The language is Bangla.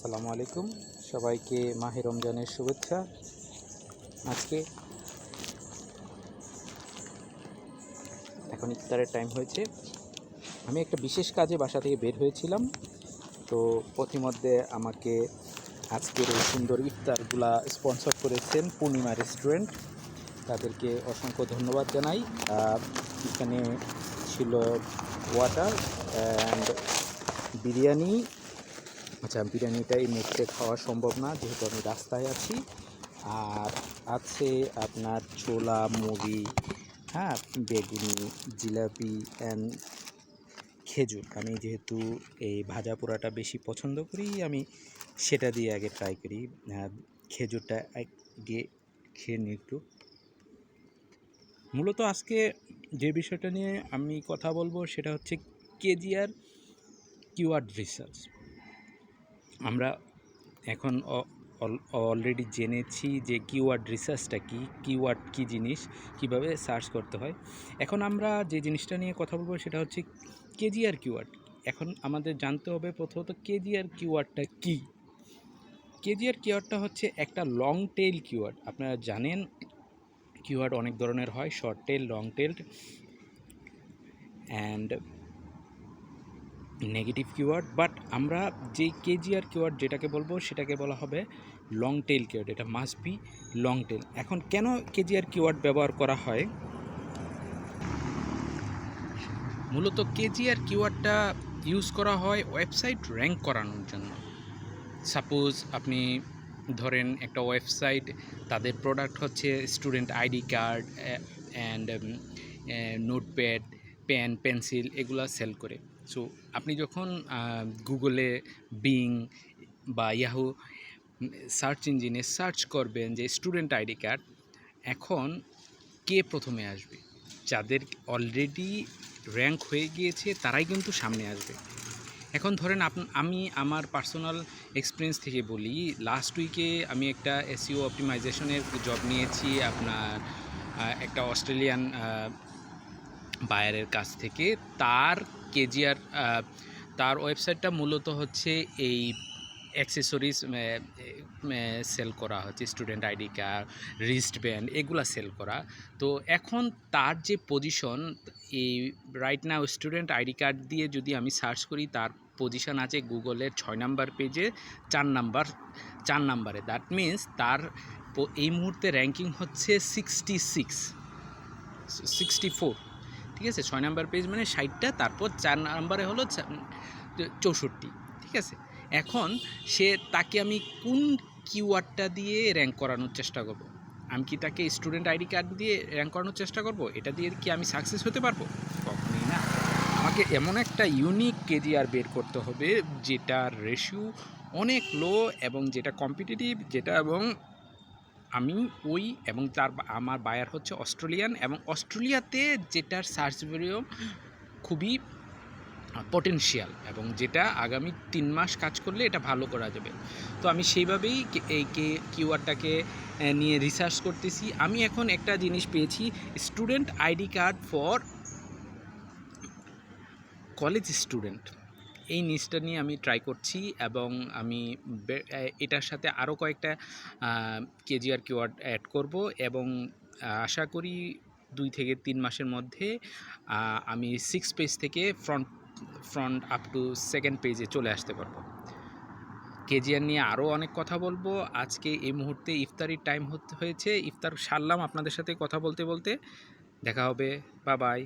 আসসালামু আলাইকুম, সবাইকে মাহে রমজানের শুভেচ্ছা। আজকে এখন ইফতারের টাইম হয়েছে। আমি একটা বিশেষ কাজে বাসা থেকে বের হয়েছিলাম, তো পথিমধ্যে আমাকে আজকের এই সুন্দর ইফতারগুলা স্পন্সর করেছেন পূর্ণিমা রেস্টুরেন্ট। তাদেরকে অসংখ্য ধন্যবাদ জানাই। এখানে ছিল ওয়াটার অ্যান্ড বিরিয়ানি। আচ্ছা, বিরিয়ানিটা এই মুহূর্তে খাওয়া সম্ভব না যেহেতু আমি রাস্তায় আছি। আর আছে আপনার ছোলা, মুড়ি, হ্যাঁ, বেগুনি, জিলাপি অ্যান্ড খেজুর। আমি যেহেতু এই ভাজা পোড়াটা বেশি পছন্দ করি, আমি সেটা দিয়ে আগে ট্রাই করি। খেজুরটা আগে খেয়ে নিই একটু। মূলত আজকে যে বিষয়টা নিয়ে আমি কথা বলবো সেটা হচ্ছে কেজিআর কিওয়ার্ড রিসার্চ। আমরা এখন অলরেডি জেনেছি যে কিওয়ার্ড রিসার্চটা কী, কিওয়ার্ড কী জিনিস, কিভাবে সার্চ করতে হয়। এখন আমরা যে জিনিসটা নিয়ে কথা বলবো সেটা হচ্ছে কেজিআর কিওয়ার্ড। এখন আমাদের জানতে হবে প্রথমত কেজিআর কিওয়ার্ডটা কী। কেজিআর কিওয়ার্ডটা হচ্ছে একটা লং টেইল কিওয়ার্ড। আপনারা জানেন কিওয়ার্ড অনেক ধরনের হয়, short tail, long tailed and negative keyword. But আমরা যে কেজিআর কিওয়ার্ড যেটাকে বলবো সেটাকে বলা হবে লং টেল কিওয়ার্ড। এটা মাস্ট বি লং টেল। এখন কেন কেজিআর কিওয়ার্ড ব্যবহার করা হয়? মূলত কেজিআর কিওয়ার্ডটা ইউজ করা হয় ওয়েবসাইট র্যাঙ্ক করানোর জন্য। সাপোজ আপনি ধরেন একটা ওয়েবসাইট, তাদের প্রোডাক্ট হচ্ছে student ID card and notepad, pen, pencil এগুলো সেল করে। সো আপনি যখন গুগলে, বিং বা ইয়াহু সার্চ ইঞ্জিনে সার্চ করবেন যে স্টুডেন্ট আইডি কার্ড, এখন কে প্রথমে আসবে? যাদের অলরেডি র্যাঙ্ক হয়ে গিয়েছে তারাই কিন্তু সামনে আসবে। এখন ধরেন আমি আমার পার্সোনাল এক্সপিরিয়েন্স থেকে বলি, লাস্ট উইকে আমি একটা এসইও অপটিমাইজেশনের জব নিয়েছি আপনার একটা অস্ট্রেলিয়ান বায়ারের কাছ থেকে। তার কেজিআর তার ওয়েবসাইটটা মূলত হচ্ছে এই অ্যাক্সেসরিজ সেল করা হচ্ছে, student ID card, wrist band, এগুলা সেল করা। তো এখন তার যে পজিশন, এই right now student ID card দিয়ে যদি আমি সার্চ করি, তার পজিশন আছে গুগলের 6 নাম্বার পেজে 4 নাম্বারে। দ্যাট মিন্স তার এই মুহূর্তে র্যাঙ্কিং হচ্ছে 64। ঠিক আছে, 6 নাম্বার পেজ মানে 60টা, তারপর 4 নাম্বারে হলো 64। ঠিক আছে, এখন তাকে আমি কোন কিওয়ার্ডটা দিয়ে র্যাঙ্ক করানোর চেষ্টা করব? আমি কি তাকে স্টুডেন্ট আইডি কার্ড দিয়ে র্যাঙ্ক করানোর চেষ্টা করব? এটা দিয়ে কি আমি সাকসেস হতে পারবো? কখনোই না। আমাকে এমন একটা ইউনিক কেজিআর বের করতে হবে যেটার রেশিও অনেক লো এবং যেটা কম্পিটিটিভ, যেটা এবং আমি এবং আমার বায়ার হচ্ছে অস্ট্রেলিয়ান, এবং অস্ট্রেলিয়াতে যেটার সার্চ ভলিউম খুবই পটেনশিয়াল এবং যেটা আগামী 3 মাস কাজ করলে এটা ভালো করা যাবে। তো আমি সেইভাবেই এই কিওয়ার্ডটাকে নিয়ে রিসার্চ করতেছি। আমি এখন একটা জিনিস পেয়েছি, student ID card for college student. এই নিউজটা নিয়ে আমি ট্রাই করছি এবং আমি এটার সাথে আরও কয়েকটা কেজিআর কিওয়ার্ড অ্যাড করব এবং আশা করি 2 থেকে 3 মাসের মধ্যে আমি 6 পেজ থেকে ফ্রন্ট আপ টু 2nd পেজে চলে আসতে পারবো। কেজিআর নিয়ে আরও অনেক কথা বলবো। আজকে এই মুহূর্তে ইফতারির টাইম হয়েছে, ইফতার সারলাম আপনাদের সাথে কথা বলতে বলতে। দেখা হবে, বাই বাই।